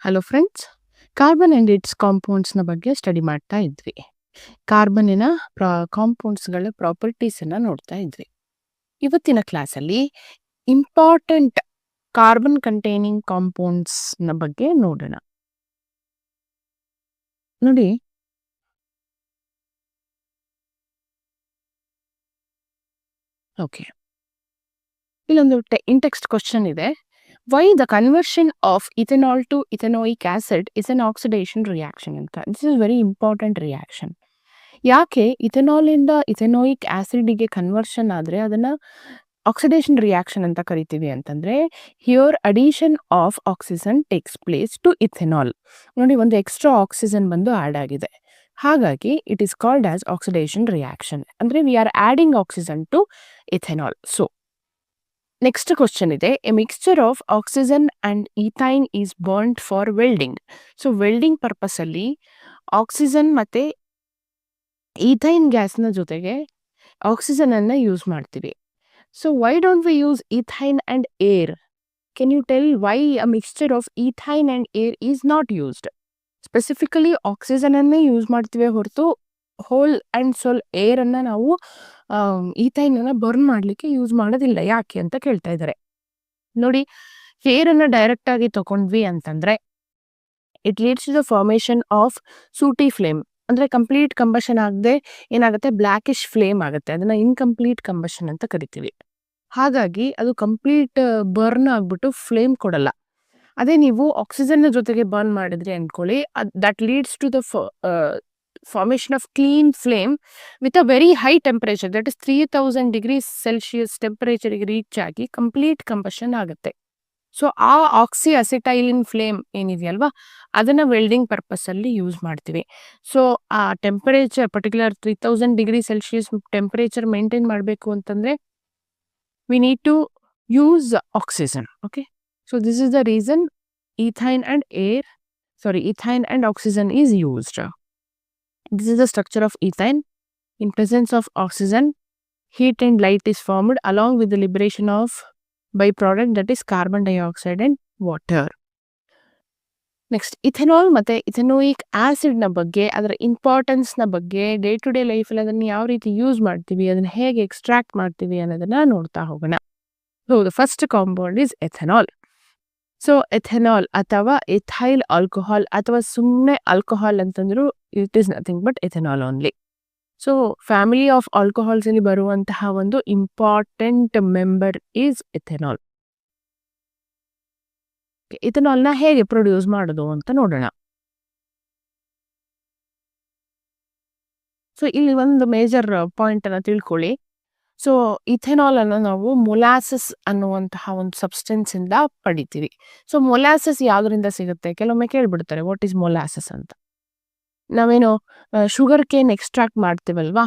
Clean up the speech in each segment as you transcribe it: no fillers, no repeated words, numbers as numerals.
Hello friends, carbon and its ಕಾಂಪೌಂಡ್ಸ್ನ ಬಗ್ಗೆ study ಮಾಡ್ತಾ ಇದ್ವಿ. ಕಾರ್ಬನ್ನಿನ ಕಾಂಪೌಂಡ್ಸ್ಗಳ ಪ್ರಾಪರ್ಟೀಸನ್ನು ನೋಡ್ತಾ ಇದ್ವಿ. ಇವತ್ತಿನ ಕ್ಲಾಸಲ್ಲಿ ಇಂಪಾರ್ಟೆಂಟ್ ಕಾರ್ಬನ್ ಕಂಟೈನಿಂಗ್ ಕಾಂಪೌಂಡ್ಸ್ನ ಬಗ್ಗೆ ನೋಡೋಣ. ನೋಡಿ, ಓಕೆ, ಇಲ್ಲೊಂದು ಇನ್ ಟೆಕ್ಸ್ಟ್ ಕ್ವಶನ್ ಇದೆ. Why the conversion of ethanol to ethanoic acid is an oxidation reaction ಅಂತ. This is very important reaction. ಯಾಕೆ ಇಥೆನಾಲಿಂದ ಇಥೆನೋಯಿಕ್ ಆಸಿಡ್ಗೆ ಕನ್ವರ್ಷನ್ ಆದರೆ ಅದನ್ನು ಆಕ್ಸಿಡೇಷನ್ ರಿಯಾಕ್ಷನ್ ಅಂತ ಕರಿತೀವಿ ಅಂತಂದರೆ, here addition of oxygen takes place to ethanol. ನೋಡಿ, ಒಂದು ಎಕ್ಸ್ಟ್ರಾ ಆಕ್ಸಿಜನ್ ಬಂದು ಆ್ಯಡ್ ಆಗಿದೆ, ಹಾಗಾಗಿ it is called as oxidation reaction. ಅಂದರೆ we are adding oxygen to ethanol. So next question ಇದೆ, a mixture of oxygen and ethyne is burned for welding. So welding ಪರ್ಪಸಲ್ಲಿ oxygen ಮತ್ತು ethyne ಗ್ಯಾಸ್ನ ಜೊತೆಗೆ ಆಕ್ಸಿಜನನ್ನು ಯೂಸ್ ಮಾಡ್ತೀವಿ. So why don't we use ethyne and air? Can you tell Y a mixture of ethyne and air is not used? Specifically ಆಕ್ಸಿಜನನ್ನೇ use ಮಾಡ್ತೀವಿ ಹೊರತು hole and soul ಏರನ್ನು ನಾವು ಈಥೈನನ್ನು ಬರ್ನ್ ಮಾಡಲಿಕ್ಕೆ ಯೂಸ್ ಮಾಡೋದಿಲ್ಲ. ಯಾಕೆ ಅಂತ ಕೇಳ್ತಾ ಇದ್ದಾರೆ. ನೋಡಿ, ಏರನ್ನು ಡೈರೆಕ್ಟಾಗಿ ತಗೊಂಡ್ವಿ ಅಂತಂದರೆ it leads to the formation of sooty flame. ಅಂದರೆ ಕಂಪ್ಲೀಟ್ ಕಂಬಷನ್ ಆಗದೆ ಏನಾಗುತ್ತೆ, ಬ್ಲ್ಯಾಕಿಶ್ ಫ್ಲೇಮ್ ಆಗುತ್ತೆ. ಅದನ್ನು ಇನ್ಕಂಪ್ಲೀಟ್ ಕಂಬಷನ್ ಅಂತ ಕರಿತೀವಿ. ಹಾಗಾಗಿ ಅದು ಕಂಪ್ಲೀಟ್ ಬರ್ನ್ ಆಗಿಬಿಟ್ಟು ಫ್ಲೇಮ್ ಕೊಡಲ್ಲ. ಅದೇ ನೀವು ಆಕ್ಸಿಜನ್ನ ಜೊತೆಗೆ ಬರ್ನ್ ಮಾಡಿದ್ರಿ ಅಂದ್ಕೊಳ್ಳಿ, that leads to the formation of clean flame with a very high temperature, that is 3000 degrees celsius ಟೆಂಪರೇಚರ್ಗೆ ರೀಚ್ ಆಗಿ ಕಂಪ್ಲೀಟ್ ಕಂಬಷನ್ ಆಗುತ್ತೆ. ಸೊ ಆ ಆಕ್ಸಿ ಅಸಿಟೈಲಿನ್ ಫ್ಲೇಮ್ ಏನಿದೆಯಲ್ವಾ, ಅದನ್ನು ವೆಲ್ಡಿಂಗ್ ಪರ್ಪಸಲ್ಲಿ ಯೂಸ್ ಮಾಡ್ತೀವಿ. ಸೊ ಆ temperature particular 3000 degree celsius temperature maintain ಮಾಡಬೇಕು ಅಂತಂದರೆ we need to use oxygen. Okay, so this is the reason ethyne and oxygen is used. This is the structure of ethane. In presence of oxygen, heat and light is formed along with the liberation of byproduct, that is carbon dioxide and water. Next, ethanol ಮತ್ತು ಇಥೆನೋಯಿಕ್ ಆಸಿಡ್ನ ಬಗ್ಗೆ, ಅದರ ಇಂಪಾರ್ಟೆನ್ಸ್ನ ಬಗ್ಗೆ, day to day ಲೈಫಲ್ಲಿ ಅದನ್ನು ಯಾವ ರೀತಿ use ಮಾಡ್ತೀವಿ, ಅದನ್ನು ಹೇಗೆ ಎಕ್ಸ್ಟ್ರಾಕ್ಟ್ ಮಾಡ್ತೀವಿ ಅನ್ನೋದನ್ನು ನೋಡ್ತಾ ಹೋಗೋಣ. So the first compound is ethanol. So ethanol ಅಥವಾ ಎಥೈಲ್ ಆಲ್ಕೋಹಾಲ್ ಅಥವಾ ಸುಮ್ಮನೆ ಆಲ್ಕೋಹಾಲ್ ಅಂತಂದ್ರು it is nothing but ethanol only. So family of ಆಲ್ಕೋಹಾಲ್ಸಲ್ಲಿ ಬರುವಂತಹ ಒಂದು ಇಂಪಾರ್ಟೆಂಟ್ ಮೆಂಬರ್ ಈಸ್ ಎಥೆನಾಲ್. ಇಥೆನಾಲ್ನ ಹೇಗೆ ಪ್ರೊಡ್ಯೂಸ್ ಮಾಡೋದು ಅಂತ ನೋಡೋಣ. ಸೊ ಇಲ್ಲಿ ಒಂದು ಮೇಜರ್ ಪಾಯಿಂಟನ್ನು ತಿಳ್ಕೊಳ್ಳಿ. ಸೊ ಇಥೆನಾಲ್ ಅನ್ನು ನಾವು ಮೊಲಾಸಸ್ ಅನ್ನುವಂತಹ ಒಂದು ಸಬ್ಸ್ಟೆನ್ಸಿಂದ ಪಡಿತೀವಿ. ಸೊ ಮೊಲಾಸಸ್ ಯಾವುದರಿಂದ ಸಿಗುತ್ತೆ? ಕೆಲವೊಮ್ಮೆ ಕೇಳ್ಬಿಡ್ತಾರೆ, ವಾಟ್ ಈಸ್ ಮೊಲಾಸಸ್ ಅಂತ. ನಾವೇನು ಶುಗರ್ ಕೇನ್ ಎಕ್ಸ್ಟ್ರಾಕ್ಟ್ ಮಾಡ್ತೀವಲ್ವಾ,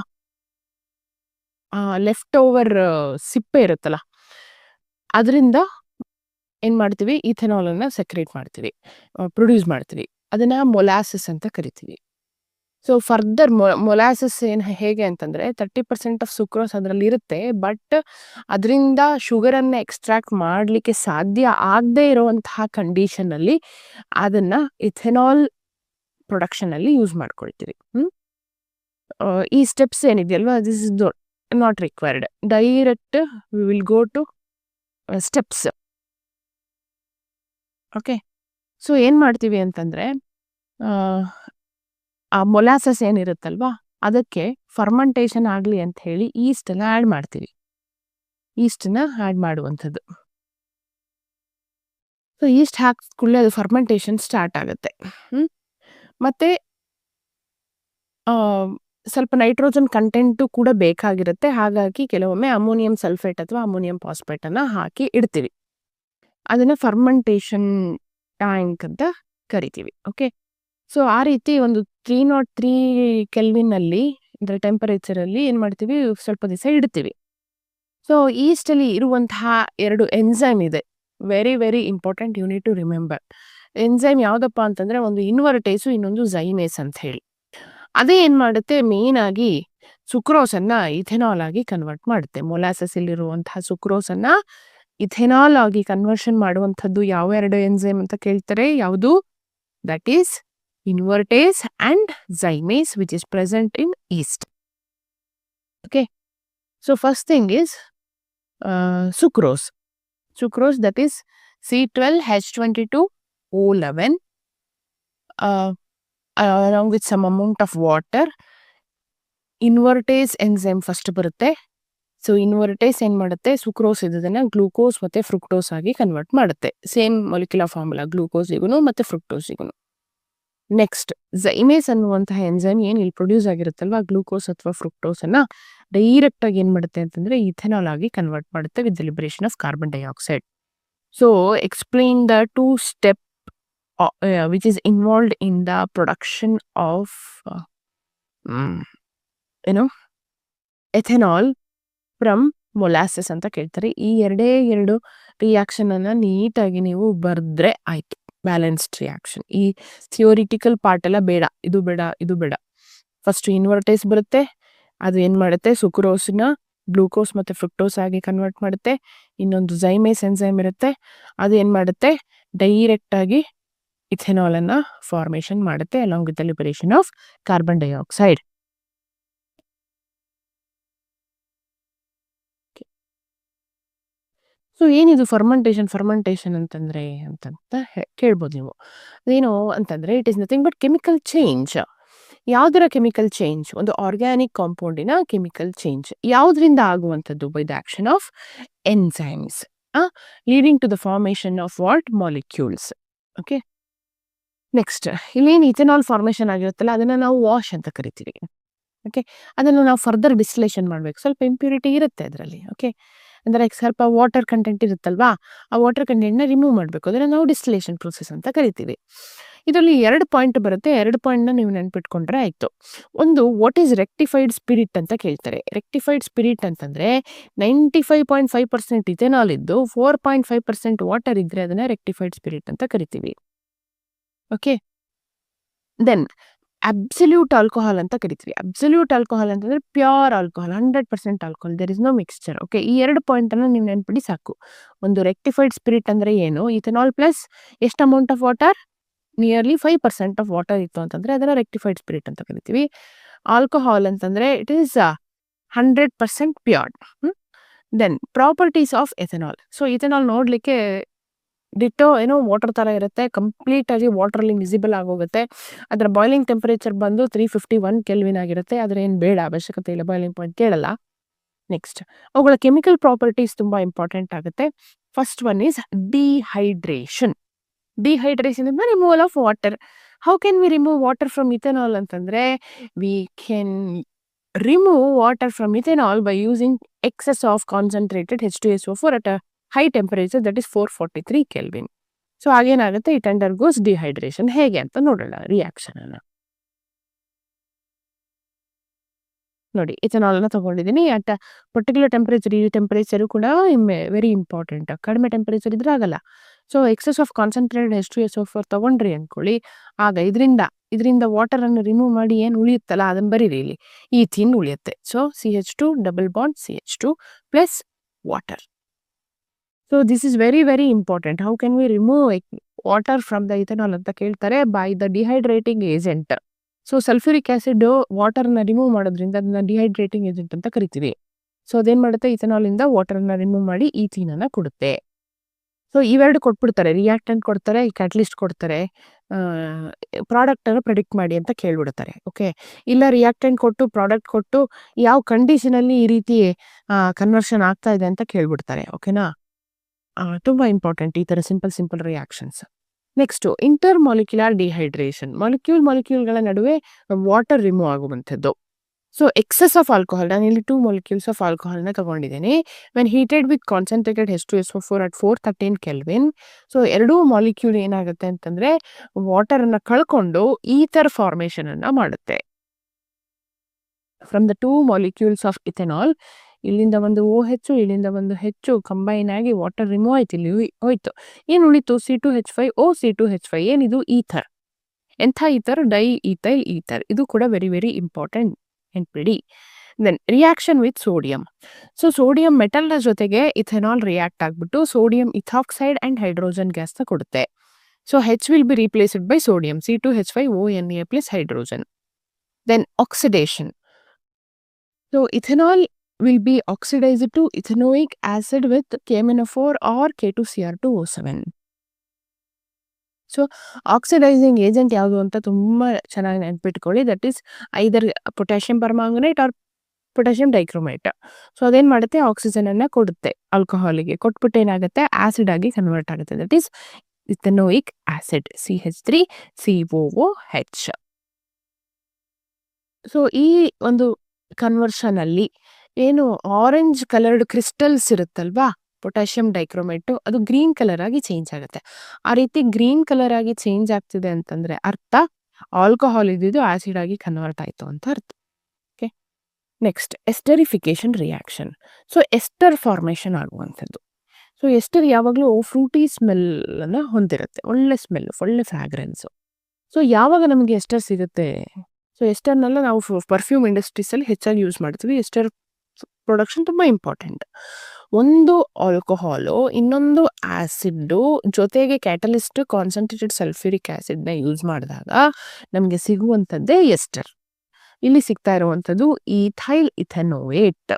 ಲೆಫ್ಟ್ ಓವರ್ ಸಿಪ್ಪೆ ಇರುತ್ತಲ್ಲ, ಅದರಿಂದ ಏನು ಮಾಡ್ತೀವಿ, ಇಥೆನಾಲನ್ನು ಸೆಕ್ರೇಟ್ ಮಾಡ್ತೀವಿ, ಪ್ರೊಡ್ಯೂಸ್ ಮಾಡ್ತೀವಿ. ಅದನ್ನು ಮೊಲಾಸಸ್ ಅಂತ ಕರಿತೀವಿ. ಸೊ ಫರ್ದರ್ ಮೊಲಾಸಸ್ ಹೇಗೆ ಅಂತಂದರೆ 30% ಆಫ್ ಸುಕ್ರೋಸ್ ಅದರಲ್ಲಿ ಇರುತ್ತೆ, ಬಟ್ ಅದರಿಂದ ಶುಗರನ್ನು ಎಕ್ಸ್ಟ್ರಾಕ್ಟ್ ಮಾಡಲಿಕ್ಕೆ ಸಾಧ್ಯ ಆಗದೇ ಇರುವಂತಹ ಕಂಡೀಷನಲ್ಲಿ ಅದನ್ನು ಇಥೆನಾಲ್ ಪ್ರೊಡಕ್ಷನಲ್ಲಿ ಯೂಸ್ ಮಾಡ್ಕೊಳ್ತೀವಿ. ಈ ಸ್ಟೆಪ್ಸ್ ಏನಿದೆಯಲ್ವಾ, this is not required. Direct we will go to steps. Okay, so ಏನು ಮಾಡ್ತೀವಿ ಅಂತಂದರೆ, ಆ ಮೊಲಾಸಸ್ ಏನಿರುತ್ತಲ್ವಾ, ಅದಕ್ಕೆ ಫರ್ಮೆಂಟೇಷನ್ ಆಗಲಿ ಅಂತ ಹೇಳಿ ಈಸ್ಟನ್ನು ಆ್ಯಡ್ ಮಾಡ್ತೀವಿ. ಈಸ್ಟನ್ನು ಆ್ಯಡ್ ಮಾಡುವಂಥದ್ದು. ಸೊ ಈಸ್ಟ್ ಹಾಕಿದ ಕೂಡಲೇ ಅದು ಫರ್ಮೆಂಟೇಷನ್ ಸ್ಟಾರ್ಟ್ ಆಗುತ್ತೆ. ಮತ್ತು ಸ್ವಲ್ಪ ನೈಟ್ರೋಜನ್ ಕಂಟೆಂಟು ಕೂಡ ಬೇಕಾಗಿರುತ್ತೆ. ಹಾಗಾಗಿ ಕೆಲವೊಮ್ಮೆ ಅಮೋನಿಯಂ ಸಲ್ಫೇಟ್ ಅಥವಾ ಅಮೋನಿಯಂ ಫಾಸ್ಫೇಟನ್ನು ಹಾಕಿ ಇಡ್ತೀವಿ. ಅದನ್ನು ಫರ್ಮೆಂಟೇಷನ್ ಟ್ಯಾಂಕ್ ಅಂತ ಕರಿತೀವಿ. ಓಕೆ, ಸೊ ಆ ರೀತಿ ಒಂದು 303 ಕೆಲ್ವಿನಲ್ಲಿ ಅಂದರೆ ಟೆಂಪರೇಚರಲ್ಲಿ ಏನು ಮಾಡ್ತೀವಿ, ಸ್ವಲ್ಪ ದಿವಸ ಇಡ್ತೀವಿ. ಸೊ ಈಸ್ಟಲ್ಲಿ ಇರುವಂತಹ 2 ಎನ್ಸೈಮ್ ಇದೆ, very very important, you need to remember. Enzyme ಯಾವುದಪ್ಪ ಅಂತಂದರೆ, ಒಂದು ಇನ್ವರ್ಟೇಸು, ಇನ್ನೊಂದು ಝೈಮೇಸ್ ಅಂತ ಹೇಳಿ. ಅದೇ ಏನು ಮಾಡುತ್ತೆ, ಮೇಯ್ನಾಗಿ ಸುಕ್ರೋಸನ್ನು ಇಥೆನಾಲ್ ಆಗಿ ಕನ್ವರ್ಟ್ ಮಾಡುತ್ತೆ. ಮೊಲಾಸಸ್ಸಲ್ಲಿರುವಂತಹ ಸುಕ್ರೋಸನ್ನು ಇಥೆನಾಲ್ ಆಗಿ ಕನ್ವರ್ಷನ್ ಮಾಡುವಂಥದ್ದು ಯಾವ 2 ಎನ್ಸೈಮ್ ಅಂತ ಕೇಳ್ತಾರೆ, ಯಾವುದು that is invertase and zymase, which is present in yeast. Okay, so first thing is sucrose. Sucrose, that is C12H22O11 along with some amount of water. Invertase enzyme first ಬರುತ್ತೆ. So invertase ಏನು ಮಾಡುತ್ತೆ, sucrose ಇದ್ದದನ್ನ glucose ಮತ್ತು fructose ಆಗಿ convert ಮಾಡುತ್ತೆ. Same molecular formula ಗ್ಲೂಕೋಸಿಗೂ ಮತ್ತು ಫ್ರುಕ್ಟೋಸಿಗೂ. ನೆಕ್ಸ್ಟ್ ಝೈಮೇಸ್ ಅನ್ನುವಂತಹ ಎನ್ಸೈಮ್ ಏನು ಇಲ್ಲಿ ಪ್ರೊಡ್ಯೂಸ್ ಆಗಿರುತ್ತಲ್ವಾ ಗ್ಲೂಕೋಸ್ ಅಥವಾ ಫ್ರುಕ್ಟೋಸನ್ನು ಡೈರೆಕ್ಟ್ ಆಗಿ ಏನು ಮಾಡುತ್ತೆ ಅಂತಂದರೆ ಇಥೆನಾಲ್ ಆಗಿ ಕನ್ವರ್ಟ್ ಮಾಡುತ್ತೆ with the liberation of carbon dioxide. So explain the 2 step which is involved in the production of ethanol from molasses ಅಂತ ಕೇಳ್ತಾರೆ. ಈ ಎರಡು ರಿಯಾಕ್ಷನ್ ಅನ್ನ ನೀಟಾಗಿ ನೀವು ಬರೆದ್ರೆ ಆಯ್ತು, ಬ್ಯಾಲೆನ್ಸ್ಡ್ ರಿಯಾಕ್ಷನ್. ಈ ಥಿಯೋರಿಟಿಕಲ್ ಪಾರ್ಟ್ ಎಲ್ಲ ಬೇಡ, ಇದು ಬೇಡ, ಇದು ಬೇಡ. ಫಸ್ಟ್ ಇನ್ವರ್ಟೇಸ್ ಬರುತ್ತೆ, ಅದು ಏನು ಮಾಡುತ್ತೆ ಸುಕ್ರೋಸ್ನ ಗ್ಲೂಕೋಸ್ ಮತ್ತು ಫ್ರುಕ್ಟೋಸ್ ಆಗಿ ಕನ್ವರ್ಟ್ ಮಾಡುತ್ತೆ. ಇನ್ನೊಂದು ಝೈಮೇಸ್ ಎನ್ಸೈಮ್ ಇರುತ್ತೆ, ಅದು ಏನು ಮಾಡುತ್ತೆ ಡೈರೆಕ್ಟ್ ಆಗಿ ಇಥೆನಾಲ್ ಅನ್ನ ಫಾರ್ಮೇಶನ್ ಮಾಡುತ್ತೆ along with the liberation of carbon dioxide. So ಏನಿದು ಫರ್ಮೆಂಟೇಷನ್ ಅಂತಂದ್ರೆ ಅಂತ ಕೇಳ್ಬೋದು ನೀವು. ಅದೇನು ಅಂತಂದ್ರೆ it is nothing but chemical change. ಯಾವುದರ ಕೆಮಿಕಲ್ ಚೇಂಜ್? ಒಂದು ಆರ್ಗ್ಯಾನಿಕ್ ಕಾಂಪೌಂಡಿನ ಕೆಮಿಕಲ್ ಚೇಂಜ್. ಯಾವುದರಿಂದ ಆಗುವಂಥದ್ದು? By the action of enzymes leading to the formation of what molecules. Okay, next ಇಲ್ಲೇನು ಇಥೆನಾಲ್ ಫಾರ್ಮೇಶನ್ ಆಗಿರುತ್ತಲ್ಲ ಅದನ್ನ ನಾವು ವಾಶ್ ಅಂತ ಕರಿತೀವಿ. ಓಕೆ, ಅದನ್ನು ನಾವು ಫರ್ದರ್ ಡಿಸ್ಟಿಲೇಷನ್ ಮಾಡಬೇಕು. ಸ್ವಲ್ಪ ಇಂಪ್ಯೂರಿಟಿ ಇರುತ್ತೆ ಅದರಲ್ಲಿ. ಓಕೆ, ಅಂದರೆ ಸ್ವಲ್ಪ ವಾಟರ್ ಕಂಟೆಂಟ್ ಇರುತ್ತಲ್ವಾ, ಆ ವಾಟರ್ ಕಂಟೆಂಟ್ನ ರಿಮೂವ್ ಮಾಡಬೇಕು. ಅದನ್ನು ನಾವು ಡಿಸ್ಟಿಲೇಷನ್ ಪ್ರೊಸೆಸ್ ಅಂತ ಕರಿತೀವಿ. ಇದರಲ್ಲಿ 2 ಪಾಯಿಂಟ್ ಬರುತ್ತೆ. 2 ಪಾಯಿಂಟ್ನ ನೀವು ನೆನ್ಪಿಟ್ಕೊಂಡ್ರೆ ಆಯಿತು. ಒಂದು ವಾಟ್ ಈಸ್ ರೆಕ್ಟಿಫೈಡ್ ಸ್ಪಿರಿಟ್ ಅಂತ ಕೇಳ್ತಾರೆ. ರೆಕ್ಟಿಫೈಡ್ ಸ್ಪಿರಿಟ್ ಅಂತಂದರೆ 95.5% ಇಥೆನಾಲ್ ಇದ್ದು 4.5% ವಾಟರ್ ಇದ್ದರೆ ಅದನ್ನು ರೆಕ್ಟಿಫೈಡ್ ಸ್ಪಿರಿಟ್ ಅಂತ ಕರಿತೀವಿ. ಓಕೆ, ದೆನ್ ಅಬ್ಸಲ್ಯೂಟ್ ಆಲ್ಕೋಹಾಲ್ ಅಂತ ಕರಿತೀವಿ. ಅಬ್ಸಲ್ಯೂಟ್ ಆಲ್ಕೋಹಾಲ್ ಅಂತಂದ್ರೆ pure alcohol, 100% alcohol, there is no mixture. Okay, ಈ 2 ಪಾಯಿಂಟನ್ನು ನೀವು ನೆನ್ಪಿಡಿ ಸಾಕು. ಒಂದು ರೆಕ್ಟಿಫೈಡ್ ಸ್ಪಿರಿಟ್ ಅಂದರೆ ಏನು, ಇಥೆನಾಲ್ ಪ್ಲಸ್ ಎಷ್ಟು amount of water, nearly 5% of water ಇತ್ತು ಅಂತಂದರೆ ಅದನ್ನು ರೆಕ್ಟಿಫೈಡ್ ಸ್ಪಿರಿಟ್ ಅಂತ ಕರಿತೀವಿ. ಆಲ್ಕೋಹಾಲ್ ಅಂತಂದರೆ it is 100% pure. Then properties of ethanol. So ethanol ನೋಡಲಿಕ್ಕೆ ಡಿಟೋ ವಾಟರ್ ಥರ ಇರುತ್ತೆ, ಕಂಪ್ಲೀಟ್ ಆಗಿ ವಾಟರಲ್ಲಿ ವಿಸಿಬಲ್ ಆಗೋಗುತ್ತೆ. ಅದರ ಬಾಯ್ಲಿಂಗ್ ಟೆಂಪರೇಚರ್ ಬಂದು 351 ಕೆಲ್ವಿನ್ ಆಗಿರುತ್ತೆ. ಆದರೆ ಏನು ಬೇಡ, ಅವಶ್ಯಕತೆ ಇಲ್ಲ, ಬಾಯ್ಲಿಂಗ್ ಪಾಯಿಂಟ್ ಕೇಳಲ್ಲ. ನೆಕ್ಸ್ಟ್ ಅವುಗಳ ಕೆಮಿಕಲ್ ಪ್ರಾಪರ್ಟೀಸ್ ತುಂಬ ಇಂಪಾರ್ಟೆಂಟ್ ಆಗುತ್ತೆ. First one is dehydration. Dehydration ಇಂದ removal of water. How can we remove water from ethanol ಅಂತಂದರೆ we can remove water from ethanol by using excess of concentrated H2SO4 at a high temperature, that is 443 kelvin. So ಹಾಗೇನಾಗುತ್ತೆ, it undergoes dehydration. ಹೇಗೆ ಅಂತ ನೋಡೋಣ reaction ಅನ್ನ. ನೋಡಿ, ಇಥೆನಾಲ್ನ ತಗೊಂಡಿದ್ದೀನಿ at particular temperature. ಈ ಟೆಂಪರೇಚರು ಕೂಡ ವೆರಿ ಇಂಪಾರ್ಟೆಂಟ್. ಕಡಿಮೆ ಟೆಂಪರೇಚರ್ ಇದ್ರೆ ಆಗಲ್ಲ. So excess of concentrated H2SO4 ತಗೊಂಡ್ರಿ ಅಂದ್ಕೊಳ್ಳಿ, ಆಗ ಇದರಿಂದ ವಾಟರ್ ಅನ್ನು ರಿಮೂವ್ ಮಾಡಿ ಏನು ಉಳಿಯುತ್ತಲ್ಲ ಅದನ್ನು ಬರೀರಿ. ಇಲ್ಲಿ ಈಥೀನ್ ಉಳಿಯುತ್ತೆ. So CH2 double bond CH2 plus water. So this is very very important. How can we remove water from the ethanol ಅಂತ ಕೇಳ್ತಾರೆ. By the dehydrating agent. So sulphuric acid ವಾಟರ್ನ ರಿಮೂವ್ ಮಾಡೋದ್ರಿಂದ ಅದನ್ನ ಡಿಹೈಡ್ರೇಟಿಂಗ್ ಏಜೆಂಟ್ ಅಂತ ಕರಿತೀವಿ. So ಅದೇನು ಮಾಡುತ್ತೆ, ಇಥೆನಾಲಿಂದ ವಾಟರ್ನ remove ಮಾಡಿ ಈಥೀನನ್ನು ಕೊಡುತ್ತೆ. ಸೊ ಇವೆರಡು ಕೊಟ್ಬಿಡ್ತಾರೆ, ರಿಯಾಕ್ಟೆಂಟ್ ಕೊಡ್ತಾರೆ, ಕ್ಯಾಟಲಿಸ್ಟ್ ಕೊಡ್ತಾರೆ, ಪ್ರಾಡಕ್ಟನ್ನು ಪ್ರೆಡಿಕ್ಟ್ ಮಾಡಿ ಅಂತ ಕೇಳ್ಬಿಡ್ತಾರೆ. ಓಕೆ, ಇಲ್ಲ ರಿಯಾಕ್ಟೆಂಟ್ ಕೊಟ್ಟು ಪ್ರಾಡಕ್ಟ್ ಕೊಟ್ಟು ಯಾವ ಕಂಡೀಷನಲ್ಲಿ ಈ ರೀತಿ ಕನ್ವರ್ಷನ್ ಆಗ್ತಾ ಇದೆ ಅಂತ ಕೇಳ್ಬಿಡ್ತಾರೆ. ಓಕೆನಾ, ತುಂಬ ಇಂಪಾರ್ಟೆಂಟ್ ಈ ಥರ simple reactions. Next intermolecular dehydration. ಮಾಲಿಕ್ಯೂಲ್ಗಳ ನಡುವೆ ವಾಟರ್ ರಿಮೂವ್ ಆಗುವಂಥದ್ದು. ಸೊ ಎಕ್ಸೆಸ್ ಆಫ್ ಆಲ್ಕೋಹಾಲ್, ನಾನು ಇಲ್ಲಿ 2 molecules ಆಫ್ ಆಲ್ಕೋಹಾಲ್ನ ತಗೊಂಡಿದ್ದೀನಿ. When heated with concentrated H2SO4 at 413 kelvin. So 2 molecule ಏನಾಗುತ್ತೆ ಅಂತಂದರೆ ವಾಟರನ್ನು ಕಳ್ಕೊಂಡು ಈಥರ್ ಫಾರ್ಮೇಷನನ್ನು ಮಾಡುತ್ತೆ. From the 2 molecules of ethanol, ಇಲ್ಲಿಂದ ಒಂದು OH, ಇಲ್ಲಿಂದ ಒಂದು H ಕಂಬೈನ್ ಆಗಿ ವಾಟರ್ ರಿಮೂವ್ ಆಯ್ತು, ಇಲ್ಲಿ ಹೋಯ್ತು. ಏನು ಉಳಿತು? C2H5O C2H5. ಏನಿದು? ಈಥರ್. ಎಂಥ ಈಥರ್? Dye ethyl ether. ಇದು ಕೂಡ ವೆರಿ ವೆರಿ ಇಂಪಾರ್ಟೆಂಟ್ ನೆನ್ಪಿಡಿ. Then reaction with sodium. So sodium ಮೆಟಲ್ನ ಜೊತೆಗೆ ಇಥೆನಾಲ್ ರಿಯಾಕ್ಟ್ ಆಗಿಬಿಟ್ಟು ಸೋಡಿಯಂ ಇಥಾಕ್ಸೈಡ್ ಆ್ಯಂಡ್ ಹೈಡ್ರೋಜನ್ ಗ್ಯಾಸ್ನ ಕೊಡುತ್ತೆ. So H will be replaced by sodium, C2H5ONA plus hydrogen. Then oxidation. So ethanol will be oxidized to ethanoic acid with KMnO4 or K2Cr2O7. So oxidising agent ಯಾವುದು ಅಂತ ತುಂಬ ಚೆನ್ನಾಗಿ ನೆನ್ಪಿಟ್ಕೊಳ್ಳಿ. That is either potassium permanganate or potassium dichromate. So ಅದೇನು ಮಾಡುತ್ತೆ, ಆಕ್ಸಿಜನನ್ನು ಕೊಡುತ್ತೆ ಆಲ್ಕೋಹಾಲಿಗೆ. ಕೊಟ್ಬಿಟ್ಟು ಏನಾಗುತ್ತೆ, ಆಸಿಡ್ ಆಗಿ ಕನ್ವರ್ಟ್ ಆಗುತ್ತೆ. That is ಇಥನೋಯಿಕ್ acid, CH3COOH. So ಈ ಒಂದು ಕನ್ವರ್ಷನಲ್ಲಿ ಏನು ಆರೆಂಜ್ ಕಲರ್ಡ್ ಕ್ರಿಸ್ಟಲ್ಸ್ ಇರುತ್ತಲ್ವಾ, ಪೊಟ್ಯಾಷಿಯಂ ಡೈಕ್ರೋಮೇಟು, ಅದು ಗ್ರೀನ್ ಕಲರ್ ಆಗಿ ಚೇಂಜ್ ಆಗುತ್ತೆ. ಆ ರೀತಿ ಗ್ರೀನ್ ಕಲರ್ ಆಗಿ ಚೇಂಜ್ ಆಗ್ತಿದೆ ಅಂತಂದ್ರೆ ಅರ್ಥ ಆಲ್ಕೋಹಾಲ್ ಇದ್ದಿದ್ದು ಆಸಿಡ್ ಆಗಿ ಕನ್ವರ್ಟ್ ಆಯಿತು ಅಂತ ಅರ್ಥ. Okay, next esterification reaction. So ester formation ಆಗುವಂಥದ್ದು. ಸೊ ಎಸ್ಟರ್ ಯಾವಾಗಲೂ ಫ್ರೂಟಿ ಸ್ಮೆಲ್ಲನ್ನು ಹೊಂದಿರುತ್ತೆ, ಒಳ್ಳೆ ಸ್ಮೆಲ್, ಒಳ್ಳೆ ಫ್ರಾಗ್ರೆನ್ಸು. ಸೊ ಯಾವಾಗ ನಮಗೆ ಎಸ್ಟರ್ ಸಿಗುತ್ತೆ, ಸೊ ಎಸ್ಟರ್ನೆಲ್ಲ ನಾವು ಪರ್ಫ್ಯೂಮ್ ಇಂಡಸ್ಟ್ರೀಸಲ್ಲಿ ಹೆಚ್ಚಾಗಿ ಯೂಸ್ ಮಾಡ್ತೀವಿ. ಎಸ್ಟರ್ ಪ್ರೊಡಕ್ಷನ್ ತುಂಬ ಇಂಪಾರ್ಟೆಂಟ್. ಒಂದು ಆಲ್ಕೋಹಾಲು, ಇನ್ನೊಂದು ಆಸಿಡ್ಡು, ಜೊತೆಗೆ ಕ್ಯಾಟಲಿಸ್ಟ್ ಕಾನ್ಸಂಟ್ರೇಟೆಡ್ ಸಲ್ಫ್ಯೂರಿಕ್ ಆಸಿಡ್ನ ಯೂಸ್ ಮಾಡಿದಾಗ ನಮಗೆ ಸಿಗುವಂಥದ್ದೇ ಎಸ್ಟರ್. ಇಲ್ಲಿ ಸಿಗ್ತಾ ಇರುವಂಥದ್ದು ಈಥೈಲ್ ಇಥನೋಯೇಟ್,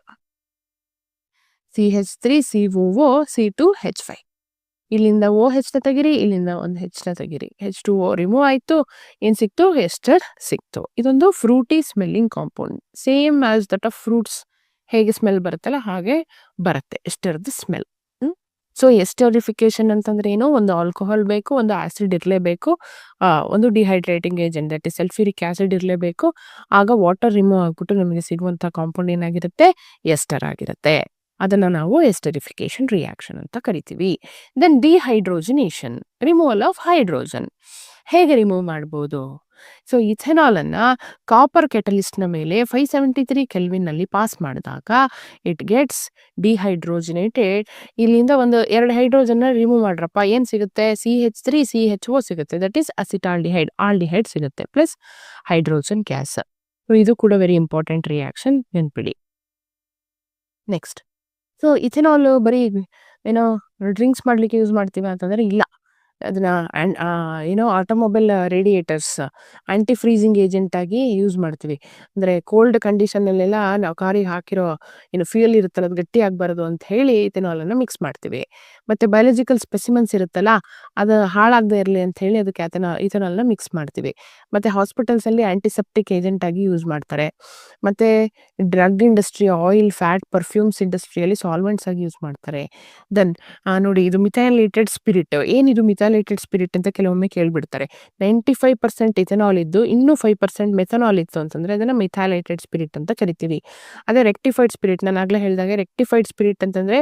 CH3COOC2H5. ಇಲ್ಲಿಂದ OH ತೆಗಿರಿ, ಇಲ್ಲಿಂದ ಒಂದು H ತೆಗಿರಿ, H2O ರಿಮೂವ್ ಆಯಿತು, ಏನು ಸಿಕ್ತು, ಎಸ್ಟರ್ ಸಿಕ್ತು. ಇದೊಂದು Frooti smelling compound, same as that of fruits ಹೇಗೆ ಸ್ಮೆಲ್ ಬರುತ್ತಲ್ಲ ಹಾಗೆ ಬರುತ್ತೆ ಎಸ್ಟರ್ದು ಸ್ಮೆಲ್. ಸೊ ಎಸ್ಟರಿಫಿಕೇಶನ್ ಅಂತಂದ್ರೆ ಏನು, ಒಂದು ಆಲ್ಕೋಹಾಲ್ ಬೇಕು, ಒಂದು ಆಸಿಡ್ ಇರಲೇಬೇಕು, ಒಂದು dehydrating agent that is sulphuric acid ಇರಲೇಬೇಕು. ಆಗ ವಾಟರ್ ರಿಮೂವ್ ಆಗ್ಬಿಟ್ಟು ನಮಗೆ ಸಿಗುವಂಥ ಕಾಂಪೌಂಡ್ ಏನಾಗಿರುತ್ತೆ, ಎಸ್ಟರ್ ಆಗಿರುತ್ತೆ. ಅದನ್ನು ನಾವು ಎಸ್ಟರಿಫಿಕೇಶನ್ ರಿಯಾಕ್ಷನ್ ಅಂತ ಕರಿತೀವಿ. Then dehydrogenation, removal of hydrogen. ಹೇಗೆ ರಿಮೂವ್ ಮಾಡ್ಬೋದು? ಸೊ ಇಥೆನಾಲನ್ನು ಕಾಪರ್ ಕೆಟಲಿಸ್ಟ್ನ ಮೇಲೆ 573 ಕೆಲ್ವಿನ್ನಲ್ಲಿ ಪಾಸ್ ಮಾಡಿದಾಗ ಇಟ್ ಗೆಟ್ಸ್ ಡಿಹೈಡ್ರೋಜನೇಟೆಡ್. ಇಲ್ಲಿಂದ ಒಂದು 2 ಹೈಡ್ರೋಜನ್ನ ರಿಮೂವ್ ಮಾಡ್ರಪ್ಪ, ಏನು ಸಿಗುತ್ತೆ, CH3CHO ಸಿಗುತ್ತೆ. ದಟ್ ಈಸ್ ಅಸಿಟಾಲ್ಡಿಹೈಡ್, ಆಲ್ಡಿಹೈಡ್ ಸಿಗುತ್ತೆ, ಪ್ಲಸ್ ಹೈಡ್ರೋಜನ್ ಗ್ಯಾಸ್. ಸೊ ಇದು ಕೂಡ ವೆರಿ ಇಂಪಾರ್ಟೆಂಟ್ ರಿಯಾಕ್ಷನ್, ನೆನ್ಪಿಡಿ. ನೆಕ್ಸ್ಟ್, ಸೊ ಇಥೆನಾಲ್ ಬರೀ ಏನೋ ಡ್ರಿಂಕ್ಸ್ ಮಾಡಲಿಕ್ಕೆ ಯೂಸ್ ಮಾಡ್ತೀವಿ ಅಂತಂದರೆ ಇಲ್ಲ. ಅದನ್ನ ಏನೋ ಆಟೋಮೊಬೈಲ್ ರೇಡಿಯೇಟರ್ಸ್ ಆಂಟಿ ಫ್ರೀಸಿಂಗ್ ಏಜೆಂಟ್ ಆಗಿ ಯೂಸ್ ಮಾಡ್ತೀವಿ. ಅಂದರೆ ಕೋಲ್ಡ್ ಕಂಡೀಷನಲ್ಲೆಲ್ಲ ನಾವು ಕಾರಿಗೆ ಹಾಕಿರೋ ಏನು ಫ್ಯೂಯಲ್ ಇರುತ್ತಲ್ಲ, ಅದು ಗಟ್ಟಿ ಆಗಬಾರ್ದು ಅಂತ ಹೇಳಿ ಇಥೆನಾಲನ್ನು ಮಿಕ್ಸ್ ಮಾಡ್ತೀವಿ. ಮತ್ತು ಬಯಾಲಜಿಕಲ್ ಸ್ಪೆಸಿಮೆನ್ಸ್ ಇರುತ್ತಲ್ಲ, ಅದು ಹಾಳಾಗದೇ ಇರಲಿ ಅಂತ ಹೇಳಿ ಅದಕ್ಕೆ ಇಥೆನಾಲ್ನ ಮಿಕ್ಸ್ ಮಾಡ್ತೀವಿ. ಮತ್ತು ಹಾಸ್ಪಿಟಲ್ಸಲ್ಲಿ ಆಂಟಿಸೆಪ್ಟಿಕ್ ಏಜೆಂಟ್ ಆಗಿ ಯೂಸ್ ಮಾಡ್ತಾರೆ. ಮತ್ತು drug industry, oil, fat, perfumes ಇಂಡಸ್ಟ್ರಿಯಲ್ಲಿ ಸಾಲ್ವೆಂಟ್ಸ್ ಆಗಿ ಯೂಸ್ ಮಾಡ್ತಾರೆ. ದೆನ್ ನೋಡಿ, ಇದು ಮಿಥೈಲೇಟೆಡ್ ಸ್ಪಿರಿಟ್. ಏನಿದು ಮಿಥೈಲೇಟೆಡ್ ಸ್ಪಿರಿಟ್ ಅಂತ ಕೆಲವೊಮ್ಮೆ ಕೇಳಿಬಿಡ್ತಾರೆ. 95% ಇಥೆನಾಲ್ ಇದ್ದು ಇನ್ನೂ 5% ಮೆಥನಾಲ್ ಇತ್ತು ಅಂತಂದರೆ ಅದನ್ನು ಮಿಥೈಲೇಟೆಡ್ ಸ್ಪಿರಿಟ್ ಅಂತ ಕರಿತೀವಿ. ಅದೇ ರೆಕ್ಟಿಫೈಡ್ ಸ್ಪಿರಿಟ್, ನಾನು ಆಗಲೇ ಹೇಳಿದಾಗೆ ರೆಕ್ಟಿಫೈಡ್ ಸ್ಪಿರಿಟ್ ಅಂತಂದರೆ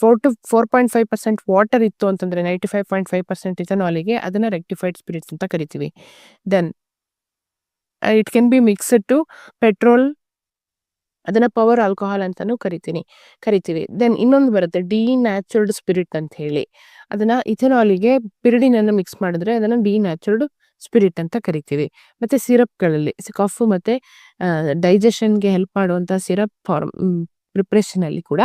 4.5% ವಾಟರ್ ಇತ್ತು ಅಂತಂದರೆ 95.5% ಇಥನಾಲಿಗೆ, ಅದನ್ನು ರೆಕ್ಟಿಫೈಡ್ ಸ್ಪಿರಿಟ್ಸ್ ಅಂತ ಕರಿತೀವಿ. Then it can be mixed to petrol, ಅದನ್ನು ಪವರ್ ಆಲ್ಕೋಹಾಲ್ ಅಂತಲೂ ಕರಿತೀವಿ. ದೆನ್ ಇನ್ನೊಂದು ಬರುತ್ತೆ ಡಿನ್ಯಾಚುರ್ಡ್ ಸ್ಪಿರಿಟ್ ಅಂತ ಹೇಳಿ. ಅದನ್ನು ಇಥೆನಾಲಿಗೆ ಪಿರಿಡಿನನ್ನು ಮಿಕ್ಸ್ ಮಾಡಿದ್ರೆ ಅದನ್ನು ಡಿನ್ಯಾಚುರ್ಡ್ ಸ್ಪಿರಿಟ್ ಅಂತ ಕರಿತೀವಿ. ಮತ್ತು ಸಿರಪ್ಗಳಲ್ಲಿ ಕಾಫು ಮತ್ತು ಡೈಜೆಷನ್ಗೆ ಹೆಲ್ಪ್ ಮಾಡುವಂಥ ಸಿರಪ್ ಪ್ರಿಪ್ರೇಷನಲ್ಲಿ ಕೂಡ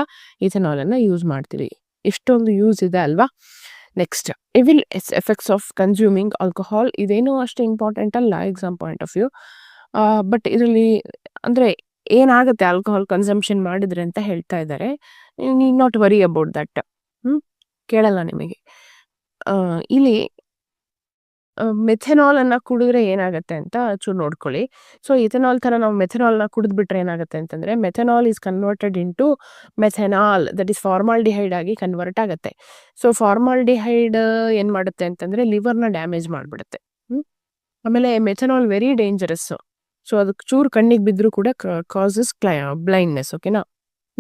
ಇಥೆನಾಲನ್ನು ಯೂಸ್ ಮಾಡ್ತೀವಿ. ಇಷ್ಟೊಂದು ಯೂಸ್ ಇದೆ ಅಲ್ವಾ. Next, evil effects of consuming alcohol. ಇದೇನೂ ಅಷ್ಟು ಇಂಪಾರ್ಟೆಂಟ್ ಅಲ್ಲ exam point of view. But ಇದರಲ್ಲಿ ಅಂದರೆ ಏನಾಗುತ್ತೆ ಆಲ್ಕೋಹಾಲ್ ಕನ್ಸಂಪ್ಷನ್ ಮಾಡಿದ್ರೆ ಅಂತ ಹೇಳ್ತಾ ಇದ್ದಾರೆ. Need not worry about that. ಕೇಳಲ್ಲ ನಿಮಗೆ. ಇಲ್ಲಿ ಮೆಥೆನಾಲನ್ನು ಕುಡಿದ್ರೆ ಏನಾಗುತ್ತೆ ಅಂತ ಚೂರು ನೋಡ್ಕೊಳ್ಳಿ. ಸೊ ಇಥೆನಾಲ್ ಥರ ನಾವು ಮೆಥೆನಾಲ್ನ ಕುಡಿದ್ಬಿಟ್ರೆ ಏನಾಗುತ್ತೆ ಅಂತಂದರೆ, methanol is converted into methanol, that is formaldehyde ಆಗಿ ಕನ್ವರ್ಟ್ ಆಗುತ್ತೆ. ಸೊ ಫಾರ್ಮಾಲ್ಡಿಹೈಡ್ ಏನು ಮಾಡುತ್ತೆ ಅಂತಂದರೆ ಲಿವರ್ನ ಡ್ಯಾಮೇಜ್ ಮಾಡಿಬಿಡುತ್ತೆ. ಆಮೇಲೆ ಮೆಥೆನಾಲ್ ವೆರಿ ಡೇಂಜರಸ್ಸು. ಸೊ ಅದಕ್ಕೆ ಚೂರು ಕಣ್ಣಿಗೆ ಬಿದ್ದರೂ ಕೂಡ ಕಾಸಸ್ ಬ್ಲೈಂಡ್ನೆಸ್. ಓಕೆನಾ.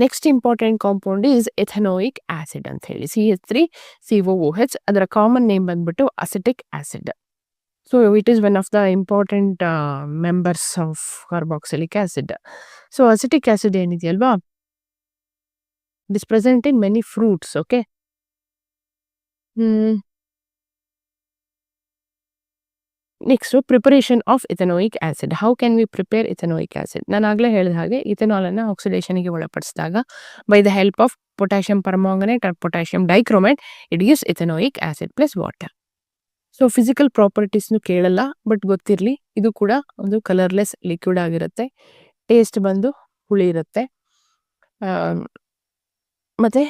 Next important compound is ethanoic acid ಅಂತ ಹೇಳಿ, CH3COOH. ಅದರ ಕಾಮನ್ ನೇಮ್ ಬಂದ್ಬಿಟ್ಟು acetic acid. So it is one of the important members of carboxylic acid. So acetic acid ಏನಿದೆಯಲ್ವಾ, it is present in many fruits. Okay. Next preparation of ethanoic acid. How can we prepare ethanoic acid? ನಾನು ಆಗಲೇ ಹೇಳಿದ ಹಾಗೆ ಇಥೆನಾಲನ್ನು ಆಕ್ಸಿಡೇಷನ್ಗೆ ಒಳಪಡಿಸಿದಾಗ by the help of potassium permanganate or potassium dichromate it gives ethanoic acid plus water. So physical ಪ್ರಾಪರ್ಟೀಸ್ನು ಕೇಳಲ್ಲ, but ಗೊತ್ತಿರಲಿ, ಇದು ಕೂಡ ಒಂದು ಕಲರ್ಲೆಸ್ ಲಿಕ್ವಿಡ್ ಆಗಿರುತ್ತೆ. ಟೇಸ್ಟ್ ಬಂದು ಹುಳಿ ಇರುತ್ತೆ. ಮತ್ತು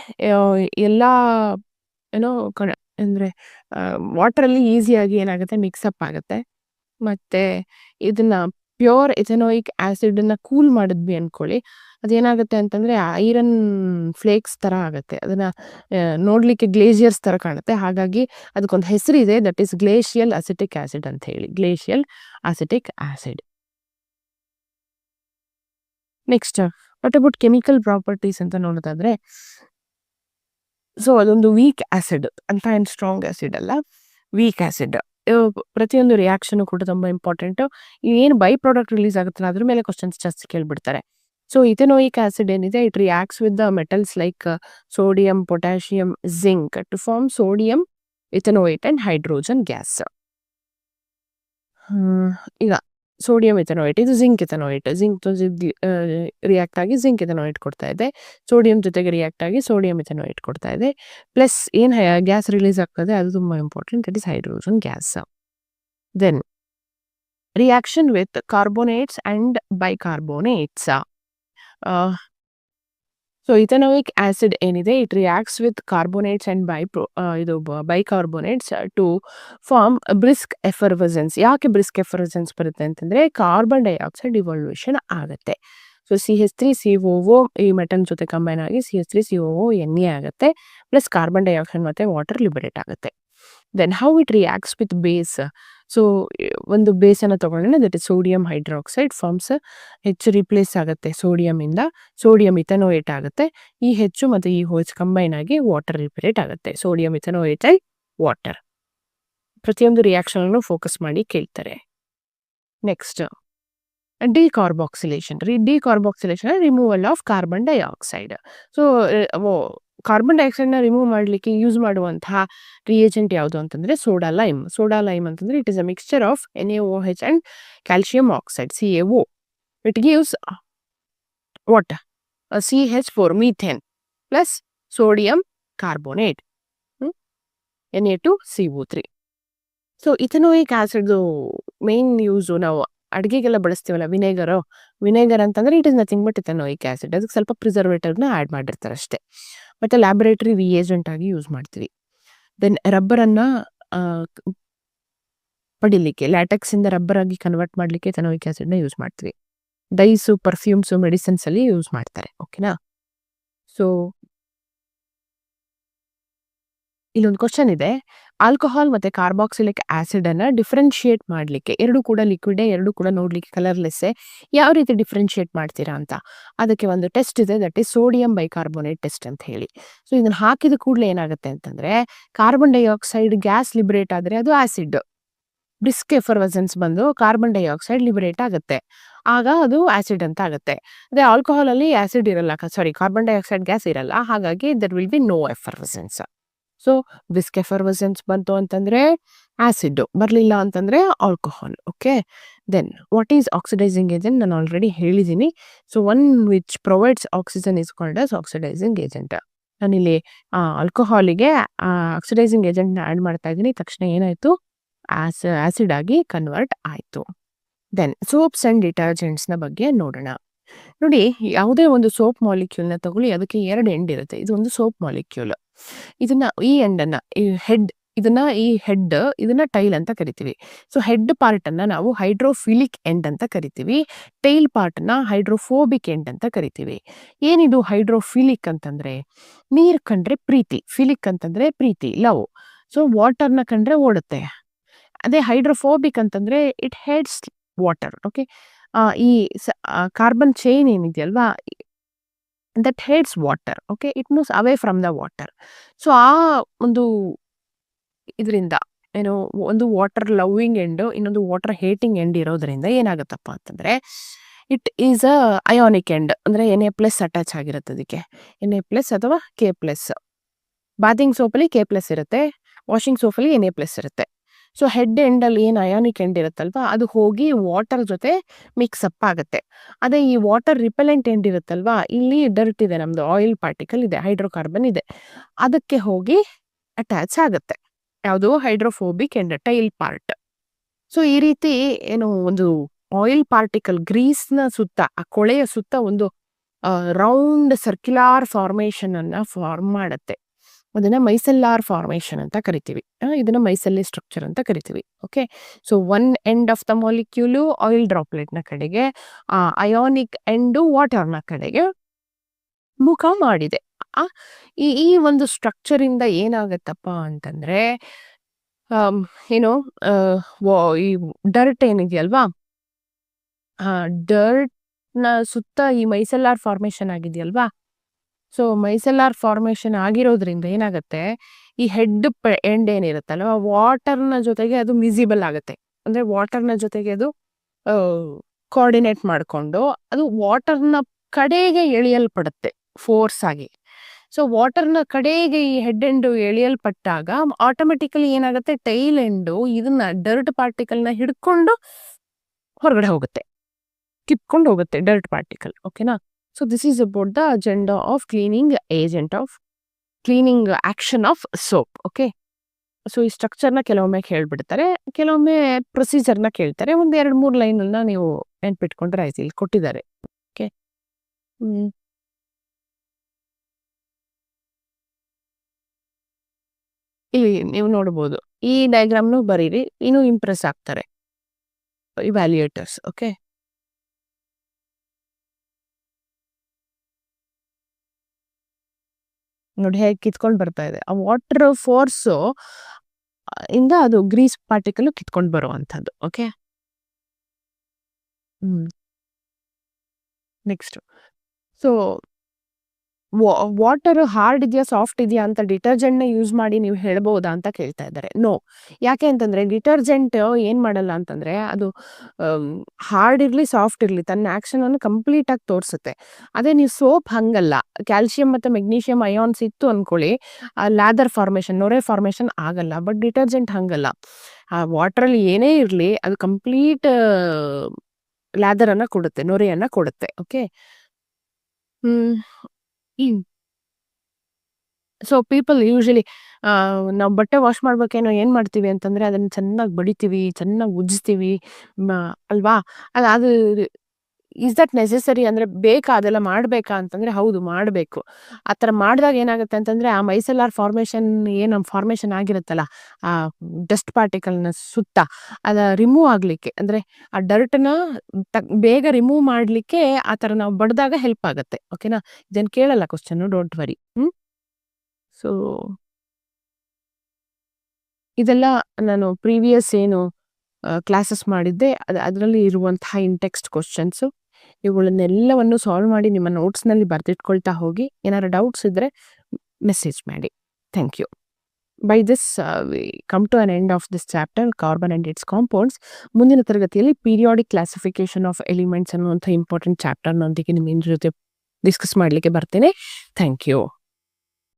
ಎಲ್ಲ ಏನೋ ಅಂದರೆ ವಾಟರಲ್ಲಿ ಈಸಿಯಾಗಿ ಏನಾಗುತ್ತೆ ಮಿಕ್ಸಪ್ ಆಗುತ್ತೆ. ಮತ್ತು ಇದನ್ನು ಪ್ಯೂರ್ ಎಥೆನಾಯಿಕ್ ಆ್ಯಸಿಡನ್ನು ಕೂಲ್ ಮಾಡಿದ್ವಿ ಅಂದ್ಕೊಳ್ಳಿ, ಅದೇನಾಗುತ್ತೆ ಅಂತಂದರೆ ಐರನ್ ಫ್ಲೇಕ್ಸ್ ಥರ ಆಗುತ್ತೆ. ಅದನ್ನು ನೋಡಲಿಕ್ಕೆ ಗ್ಲೇಷಿಯರ್ಸ್ ಥರ ಕಾಣುತ್ತೆ. ಹಾಗಾಗಿ ಅದಕ್ಕೊಂದು ಹೆಸರಿದೆ, that is glacial acetic acid ಅಂತ ಹೇಳಿ, glacial acetic acid. Next what about chemical properties ಅಂತ ನೋಡೋದಾದರೆ, ಸೊ ಅದೊಂದು ವೀಕ್ ಆ್ಯಸಿಡ್ ಅಂತ, ಏನು ಸ್ಟ್ರಾಂಗ್ ಆ್ಯಸಿಡ್ ಅಲ್ಲ, ವೀಕ್ ಆ್ಯಸಿಡ್. ಪ್ರತಿಯೊಂದು ರಿಯಾಕ್ಷನು ಕೂಡ ತುಂಬ ಇಂಪಾರ್ಟೆಂಟು. ಏನು ಬೈ ಪ್ರಾಡಕ್ಟ್ ರಿಲೀಸ್ ಆಗುತ್ತಲ್ಲ ಅದ್ರ ಮೇಲೆ ಕ್ವಶನ್ಸ್ ಜಾಸ್ತಿ ಕೇಳಿಬಿಡ್ತಾರೆ. ಸೊ ಇಥೆನೋಯಿಕ್ ಆ್ಯಸಿಡ್ ಏನಿದೆ, it reacts with the metals like sodium, potassium, zinc to form sodium ethanoate and hydrogen gas. ಈಗ ಸೋಡಿಯಂ ಇಥೆನೋಯೇಟ್, ಇದು ಜಿಂಕ್ ಇಥೆನೋಯೇಟ್. ಜಿಂಕ್ ರಿಯಾಕ್ಟ್ ಆಗಿ ಜಿಂಕ್ ಇಥೆನೋಯೇಟ್ ಕೊಡ್ತಾ ಇದೆ, ಸೋಡಿಯಂ ಜೊತೆಗೆ ರಿಯಾಕ್ಟ್ ಆಗಿ ಸೋಡಿಯಂ ಇಥೆನೋಯೇಟ್ ಕೊಡ್ತಾ ಇದೆ. ಪ್ಲಸ್ ಏನು ಗ್ಯಾಸ್ ರಿಲೀಸ್ ಆಗ್ತದೆ ಅದು ತುಂಬ important, that is hydrogen gas. Then reaction with carbonates and bicarbonates. So ethanoic acid ಏನಿದೆ, it reacts with carbonates and bicarbonates to form brisk effervescence. ಯಾಕೆ ಬ್ರಿಸ್ಕ್ ಎಫರ್ವಸೆನ್ಸ್ ಬರುತ್ತೆ ಅಂತಂದರೆ, ಕಾರ್ಬನ್ ಡೈಆಕ್ಸೈಡ್ ಇವಾಲ್ಯೂಷನ್ ಆಗುತ್ತೆ. So CH3COO ಈ metal ಜೊತೆ combine ಆಗಿ CH3COO NA ಆಗುತ್ತೆ, plus carbon dioxide ಮತ್ತು ವಾಟರ್ ಲಿಬರೇಟ್ ಆಗುತ್ತೆ. Then how it reacts with base. So ಒಂದು ಬೇಸನ್ನು ತೊಗೊಂಡ್ರೆ, that is sodium hydroxide forms. ಹೆಚ್ಚು ರಿಪ್ಲೇಸ್ ಆಗುತ್ತೆ ಸೋಡಿಯಮಿಂದ, ಸೋಡಿಯಂ ಇಥೆನೋಯೇಟ್ ಆಗುತ್ತೆ. ಈ ಹೆಚ್ಚು ಮತ್ತು ಈ ಹೋಚ್ ಕಂಬೈನ್ ಆಗಿ ವಾಟರ್ ಲಿಬರೇಟ್ ಆಗುತ್ತೆ, ಸೋಡಿಯಂ ಇಥೆನೋಯೇಟ್ ಆಗಿ ವಾಟರ್. ಪ್ರತಿಯೊಂದು ರಿಯಾಕ್ಷನನ್ನು ಫೋಕಸ್ ಮಾಡಿ ಕೇಳ್ತಾರೆ. Next decarboxylation. Decarboxylation removal of carbon dioxide. So carbon ಡೈಆಕ್ಸೈಡ್ನ ರಿಮೂವ್ ಮಾಡಲಿಕ್ಕೆ ಯೂಸ್ ಮಾಡುವಂತಹ ರಿಯೇಜೆಂಟ್ ಯಾವುದು ಅಂತಂದರೆ ಸೋಡಾ ಲೈಮ್. ಸೋಡಾ ಲೈಮ್ ಅಂತಂದರೆ it is a mixture of NaOH and calcium oxide CaO. It gives what CH4 methane plus sodium carbonate Na2CO3. So ethanoic ಆ್ಯಸಿಡ್ದು main use ನಾವು ಅಡುಗೆಗೆಲ್ಲ ಬಳಸ್ತೀವಲ್ಲ, vinegar ಅಂತಂದರೆ it is nothing but ethanoic acid. ಅದಕ್ಕೆ ಸ್ವಲ್ಪ ಪ್ರಿಸರ್ವೇಟಿವ್ನ add ಮಾಡಿರ್ತಾರೆ ಅಷ್ಟೇ, ಮತ್ತು ಲ್ಯಾಬೊರೇಟರಿ ರಿಯೇಜೆಂಟ್ ಆಗಿ ಯೂಸ್ ಮಾಡ್ತೀವಿ. ದೆನ್ ರಬ್ಬರನ್ನು ಪಡಿಲಿಕ್ಕೆ, ಲ್ಯಾಟೆಕ್ಸಿಂದ ರಬ್ಬರ್ ಆಗಿ ಕನ್ವರ್ಟ್ ಮಾಡಲಿಕ್ಕೆ ಇಥೆನೋಯಿಕ್ ಆ್ಯಸಿಡ್ನ ಯೂಸ್ ಮಾಡ್ತೀವಿ. ಡೈಸು, ಪರ್ಫ್ಯೂಮ್ಸು, ಮೆಡಿಸಿನ್ಸಲ್ಲಿ ಯೂಸ್ ಮಾಡ್ತಾರೆ. ಓಕೆನಾ? ಸೊ ಇಲ್ಲೊಂದು ಕ್ವಶನ್ ಇದೆ, ಆಲ್ಕೋಹಾಲ್ ಮತ್ತು ಕಾರ್ಬಾಕ್ಸಿಲಿಕ್ ಆ್ಯಸಿಡನ್ನು ಡಿಫ್ರೆನ್ಷಿಯೇಟ್ ಮಾಡಲಿಕ್ಕೆ, ಎರಡು ಕೂಡ ಲಿಕ್ವಿಡೇ, ಎರಡು ಕೂಡ ನೋಡಲಿಕ್ಕೆ ಕಲರ್ಲೆಸ್ಸೇ, ಯಾವ ರೀತಿ ಡಿಫ್ರೆನ್ಷಿಯೇಟ್ ಮಾಡ್ತೀರಾ ಅಂತ. ಅದಕ್ಕೆ ಒಂದು ಟೆಸ್ಟ್ ಇದೆ, that is sodium bicarbonate test ಅಂತ ಹೇಳಿ. ಸೊ ಇದನ್ನು ಹಾಕಿದ ಕೂಡಲೇ ಏನಾಗುತ್ತೆ ಅಂತಂದರೆ, ಕಾರ್ಬನ್ ಡೈಆಕ್ಸೈಡ್ ಗ್ಯಾಸ್ ಲಿಬರೇಟ್ ಆದರೆ ಅದು ಆ್ಯಸಿಡ್. ಬ್ರಿಸ್ಕ್ ಎಫರ್ವಸೆನ್ಸ್ ಬಂದು ಕಾರ್ಬನ್ ಡೈಆಕ್ಸೈಡ್ ಲಿಬರೇಟ್ ಆಗುತ್ತೆ, ಆಗ ಅದು ಆ್ಯಸಿಡ್ ಅಂತ ಆಗುತ್ತೆ. ಅದೇ ಆಲ್ಕೋಹಾಲಲ್ಲಿ ಆ್ಯಸಿಡ್ ಇರಲ್ಲ, ಕಾರ್ಬನ್ ಡೈಆಕ್ಸೈಡ್ ಗ್ಯಾಸ್ ಇರಲ್ಲ, ಹಾಗಾಗಿ there will be no effervescence. So brisk effervescence ಬಂತು ಅಂತಂದರೆ ಆ್ಯಸಿಡ್ಡು, ಬರಲಿಲ್ಲ ಅಂತಂದರೆ alcohol. Okay, then what is oxidising agent ನಾನು ಆಲ್ರೆಡಿ ಹೇಳಿದ್ದೀನಿ. So one which provides oxygen is called as oxidising agent. ನಾನಿಲ್ಲಿ ಆಲ್ಕೋಹಾಲಿಗೆ ಆಕ್ಸಿಡೈಸಿಂಗ್ ಏಜೆಂಟ್ನ ಆ್ಯಡ್ ಮಾಡ್ತಾ ಇದ್ದೀನಿ, ತಕ್ಷಣ ಏನಾಯಿತು, ಆ್ಯಸಿಡ್ ಆಗಿ ಕನ್ವರ್ಟ್ ಆಯಿತು. ದೆನ್ ಸೋಪ್ಸ್ ಆ್ಯಂಡ್ ಡಿಟರ್ಜೆಂಟ್ಸ್ನ ಬಗ್ಗೆ ನೋಡೋಣ. ನೋಡಿ, ಯಾವುದೇ ಒಂದು ಸೋಪ್ ಮಾಲಿಕ್ಯೂಲ್ನ ತಗೊಳ್ಳಿ, ಅದಕ್ಕೆ 2 ಎಂಡ್ ಇರುತ್ತೆ. ಇದು ಒಂದು ಸೋಪ್ ಮಾಲಿಕ್ಯೂಲ್. ಇದನ್ನ ಈ ಎಂಡನ್ನು, ಈ ಹೆಡ್ ಇದನ್ನ ಟೈಲ್ ಅಂತ ಕರಿತೀವಿ. ಸೊ ಹೆಡ್ ಪಾರ್ಟನ್ನು ನಾವು ಹೈಡ್ರೋಫಿಲಿಕ್ ಎಂಡ್ ಅಂತ ಕರಿತೀವಿ, ಟೈಲ್ ಪಾರ್ಟನ್ನ ಹೈಡ್ರೋಫೋಬಿಕ್ ಎಂಡ್ ಅಂತ ಕರಿತೀವಿ. ಏನಿದು ಹೈಡ್ರೋಫಿಲಿಕ್ ಅಂತಂದರೆ, ನೀರು ಕಂಡ್ರೆ ಪ್ರೀತಿ, ಫಿಲಿಕ್ ಅಂತಂದರೆ ಪ್ರೀತಿ, ಲವ್. ಸೊ ವಾಟರ್ನ ಕಂಡ್ರೆ ಓಡುತ್ತೆ. ಅದೇ ಹೈಡ್ರೋಫೋಬಿಕ್ ಅಂತಂದರೆ ಇಟ್ ಹೇಟ್ಸ್ ವಾಟರ್. ಓಕೆ, ಈ ಕಾರ್ಬನ್ ಚೈನ್ ಏನಿದೆಯಲ್ವಾ, that hates water. Okay, it moves away from the water. So ಆ ಒಂದು ಇದರಿಂದ ಏನು, ಒಂದು ವಾಟರ್ ಲವ್ವಿಂಗ್ ಎಂಡು, ಇನ್ನೊಂದು ವಾಟರ್ ಹೇಟಿಂಗ್ ಎಂಡ್ ಇರೋದ್ರಿಂದ ಏನಾಗುತ್ತಪ್ಪ ಅಂತಂದರೆ, it is a ionic end, ಅಂದರೆ Na+ ಅಟ್ಯಾಚ್ ಆಗಿರುತ್ತೆ ಅದಕ್ಕೆ, Na+ ಅಥವಾ K+. ಬಾತಿಂಗ್ ಸೋಪಲ್ಲಿ K+ ಇರುತ್ತೆ, ವಾಷಿಂಗ್ ಸೋಪಲ್ಲಿ Na+ ಇರುತ್ತೆ. ಸೊ ಹೆಡ್ ಎಂಡಲ್ಲಿ ಏನು ಅಯಾನಿಕ್ ಎಂಡ್ ಇರುತ್ತಲ್ವ, ಅದು ಹೋಗಿ ವಾಟರ್ ಜೊತೆ ಮಿಕ್ಸಪ್ ಆಗುತ್ತೆ. ಅದೇ ಈ ವಾಟರ್ ರಿಪೆಲೆಂಟ್ ಎಂಡ್ ಇರುತ್ತಲ್ವಾ, ಇಲ್ಲಿ ಡರ್ಟ್ ಇದೆ, ನಮ್ಮದು ಆಯಿಲ್ ಪಾರ್ಟಿಕಲ್ ಇದೆ, ಹೈಡ್ರೋಕಾರ್ಬನ್ ಇದೆ, ಅದಕ್ಕೆ ಹೋಗಿ ಅಟ್ಯಾಚ್ ಆಗುತ್ತೆ. ಯಾವುದು hydrophobic and tail part. So ಈ ರೀತಿ ಏನು ಒಂದು ಆಯಿಲ್ ಪಾರ್ಟಿಕಲ್ ಗ್ರೀಸ್ನ ಸುತ್ತ, ಆ ಕೊಳೆಯ ಸುತ್ತ ಒಂದು ರೌಂಡ್ ಸರ್ಕ್ಯುಲಾರ್ ಫಾರ್ಮೇಶನ್ ಅನ್ನ ಫಾರ್ಮ್ ಮಾಡುತ್ತೆ. ಅದನ್ನ ಮೈಸೆಲ್ಲಾರ್ ಫಾರ್ಮೇಶನ್ ಅಂತ ಕರಿತೀವಿ. ಇದನ್ನ ಮೈಸೆಲ್ಲಿ ಸ್ಟ್ರಕ್ಚರ್ ಅಂತ ಕರಿತೀವಿ. Okay, so one end of the molecule oil ಡ್ರಾಪ್ಲೆಟ್ನ ಕಡೆಗೆ, ಅಯಾನಿಕ್ ಎಂಡು ವಾಟರ್ನ ಕಡೆಗೆ ಮುಖ ಮಾಡಿದೆ. ಈ ಈ ಒಂದು ಸ್ಟ್ರಕ್ಚರ್ ಇಂದ ಏನಾಗತ್ತಪ್ಪ ಅಂತಂದ್ರೆ, ಏನು ಈ ಡರ್ಟ್ ಏನಿದೆಯಲ್ವಾ, ಡರ್ಟ್ ನ ಸುತ್ತ ಈ ಮೈಸೆಲ್ಲಾರ್ ಫಾರ್ಮೇಶನ್ ಆಗಿದೆಯಲ್ವಾ, ಸೊ ಮೈಸೆಲ್ಲಾರ್ ಫಾರ್ಮೇಶನ್ ಆಗಿರೋದ್ರಿಂದ ಏನಾಗುತ್ತೆ, ಈ ಹೆಡ್ ಎಂಡ್ ಏನಿರುತ್ತಲ್ವ, ವಾಟರ್ನ ಜೊತೆಗೆ ಅದು ಮಿಸಿಬಲ್ ಆಗುತ್ತೆ. ಅಂದ್ರೆ ವಾಟರ್ನ ಜೊತೆಗೆ ಅದು ಕೋಆರ್ಡಿನೇಟ್ ಮಾಡಿಕೊಂಡು ಅದು ವಾಟರ್ನ ಕಡೆಗೆ ಎಳೆಯಲ್ಪಡುತ್ತೆ ಫೋರ್ಸ್ ಆಗಿ. ಸೊ ವಾಟರ್ನ ಕಡೆಗೆ ಈ ಹೆಡ್ ಎಂಡು ಎಳೆಯಲ್ಪಟ್ಟಾಗ ಆಟೋಮೆಟಿಕಲಿ ಏನಾಗುತ್ತೆ, ಟೈಲ್ ಎಂಡು ಇದನ್ನ ಡರ್ಟ್ ಪಾರ್ಟಿಕಲ್ನ ಹಿಡ್ಕೊಂಡು ಹೊರಗಡೆ ಹೋಗುತ್ತೆ, ಕಿತ್ಕೊಂಡು ಹೋಗುತ್ತೆ ಡರ್ಟ್ ಪಾರ್ಟಿಕಲ್. ಓಕೆನಾ, so this is about the agenda of cleaning agent of cleaning action of soap. Okay, so ಈ ಸ್ಟ್ರಕ್ಚರ್ನ ಕೆಲವೊಮ್ಮೆ ಹೇಳ್ಬಿಡ್ತಾರೆ, ಕೆಲವೊಮ್ಮೆ ಪ್ರೊಸೀಜರ್ನ ಕೇಳ್ತಾರೆ. ಒಂದ್ 2-3 ಲೈನನ್ನ ನೀವು ನೆನ್ಪಿಟ್ಕೊಂಡ್ರೆ ಆಯ್ತು, ಇಲ್ಲಿ ಕೊಟ್ಟಿದ್ದಾರೆ. ಓಕೆ, ಇಲ್ಲಿ ನೀವು ನೋಡ್ಬೋದು, ಈ ಡಯಾಗ್ರಾಮ್ನು ಬರೀರಿ, ಇನ್ನೂ ಇಂಪ್ರೆಸ್ ಆಗ್ತಾರೆ ಇವ್ಯಾಲ್ಯೂಯೇಟರ್ಸ್. ಓಕೆ, ನೋಡಿ ಹೇಗೆ ಕಿತ್ಕೊಂಡು ಬರ್ತಾ ಇದೆ. ಆ ವಾಟರ್ ಫೋರ್ಸು ಇಂದ ಅದು ಗ್ರೀಸ್ ಪಾರ್ಟಿಕಲ್ ಕಿತ್ಕೊಂಡು ಬರುವಂಥದ್ದು. Okay, next, so water hard ಇದೆಯಾ ಸಾಫ್ಟ್ ಇದೆಯಾ ಅಂತ ಡಿಟರ್ಜೆಂಟ್ನ ಯೂಸ್ ಮಾಡಿ ನೀವು ಹೇಳ್ಬೋದಾ ಅಂತ ಕೇಳ್ತಾ ಇದ್ದಾರೆ. ನೋ, ಯಾಕೆ ಅಂತಂದ್ರೆ ಡಿಟರ್ಜೆಂಟ್ ಏನ್ ಮಾಡಲ್ಲ ಅಂತಂದ್ರೆ, ಅದು ಹಾರ್ಡ್ ಇರ್ಲಿ ಸಾಫ್ಟ್ ಇರ್ಲಿ ತನ್ನ ಆಕ್ಷನ್ ಅನ್ನು ಕಂಪ್ಲೀಟ್ ಆಗಿ ತೋರಿಸುತ್ತೆ. ಅದೇ ನೀವು ಸೋಪ್ ಹಂಗಲ್ಲ, ಕ್ಯಾಲ್ಸಿಯಂ ಮತ್ತೆ ಮೆಗ್ನೀಷಿಯಂ ಅಯಾನ್ಸ್ ಇತ್ತು ಅನ್ಕೊಳ್ಳಿ, ಲ್ಯಾದರ್ ಫಾರ್ಮೇಶನ್, ನೊರೆ ಫಾರ್ಮೇಶನ್ ಆಗಲ್ಲ. ಬಟ್ ಡಿಟರ್ಜೆಂಟ್ ಹಂಗಲ್ಲ, ಆ ವಾಟರ್ ಅಲ್ಲಿ ಏನೇ ಇರ್ಲಿ ಅದು ಕಂಪ್ಲೀಟ್ ಲ್ಯಾದರ್ ಅನ್ನ ಕೊಡುತ್ತೆ, ನೊರೆಯನ್ನ ಕೊಡುತ್ತೆ. ಓಕೆ, ಸೊ ಪೀಪಲ್ ಯೂಶಲಿ ನಾವು ಬಟ್ಟೆ ವಾಶ್ ಮಾಡ್ಬೇಕೇನೋ ಏನ್ ಮಾಡ್ತೀವಿ ಅಂತಂದ್ರೆ, ಅದನ್ನ ಚೆನ್ನಾಗಿ ಬಡಿತೀವಿ, ಚೆನ್ನಾಗಿ ಉಜ್ಜ್ತೀವಿ, ಅಲ್ವಾ? ಅದು ಇಸ್ ದಟ್ ನೆಸೆಸರಿ ಅಂದ್ರೆ ಬೇಕಾ ಅದೆಲ್ಲ ಮಾಡ್ಬೇಕಾ ಅಂತಂದ್ರೆ, ಹೌದು ಮಾಡ್ಬೇಕು. ಆ ಥರ ಮಾಡಿದಾಗ ಏನಾಗುತ್ತೆ ಅಂತಂದ್ರೆ, ಆ ಮೈಸೆಲ್ಲಾರ್ ಫಾರ್ಮೇಶನ್ ಏನು ಫಾರ್ಮೇಶನ್ ಆಗಿರುತ್ತಲ್ಲ ಆ ಡಸ್ಟ್ ಪಾರ್ಟಿಕಲ್ನ ಸುತ್ತ, ಅದ ರಿಮೂವ್ ಆಗ್ಲಿಕ್ಕೆ, ಅಂದ್ರೆ ಆ ಡರ್ಟ್ನ ಬೇಗ ರಿಮೂವ್ ಮಾಡ್ಲಿಕ್ಕೆ ಆ ಥರ ನಾವು ಬಡ್ದಾಗ ಹೆಲ್ಪ್ ಆಗುತ್ತೆ. ಓಕೆನಾ, ಇದನ್ನು ಕೇಳಲ್ಲ ಕ್ವಶನ್, ಡೋಂಟ್ ವರಿ. ಸೊ ಇದೆಲ್ಲ ನಾನು ಪ್ರೀವಿಯಸ್ ಏನು ಕ್ಲಾಸಸ್ ಮಾಡಿದ್ದೆ ಅದರಲ್ಲಿ ಇರುವಂತಹ ಇನ್ ಟೆಕ್ಸ್ಟ್ ಕ್ವಶನ್ಸು. ಇವುಗಳನ್ನೆಲ್ಲವನ್ನು ಸಾಲ್ವ್ ಮಾಡಿ ನಿಮ್ಮ ನೋಟ್ಸ್ನಲ್ಲಿ ಬರೆದಿಟ್ಕೊಳ್ತಾ ಹೋಗಿ. ಏನಾದ್ರು ಡೌಟ್ಸ್ ಇದ್ದರೆ ಮೆಸೇಜ್ ಮಾಡಿ. Thank you. By this we come to an end of this chapter, carbon and its compounds. ಮುಂದಿನ ತರಗತಿಯಲ್ಲಿ ಪೀರಿಯಾಡಿಕ್ ಕ್ಲಾಸಿಫಿಕೇಶನ್ ಆಫ್ ಎಲಿಮೆಂಟ್ಸ್ ಅನ್ನುವಂಥ ಇಂಪಾರ್ಟೆಂಟ್ ಚಾಪ್ಟರ್ನೊಂದಿಗೆ ನಿಮ್ಮ ಜೊತೆ ಡಿಸ್ಕಸ್ ಮಾಡಲಿಕ್ಕೆ ಬರ್ತೇನೆ. Thank you.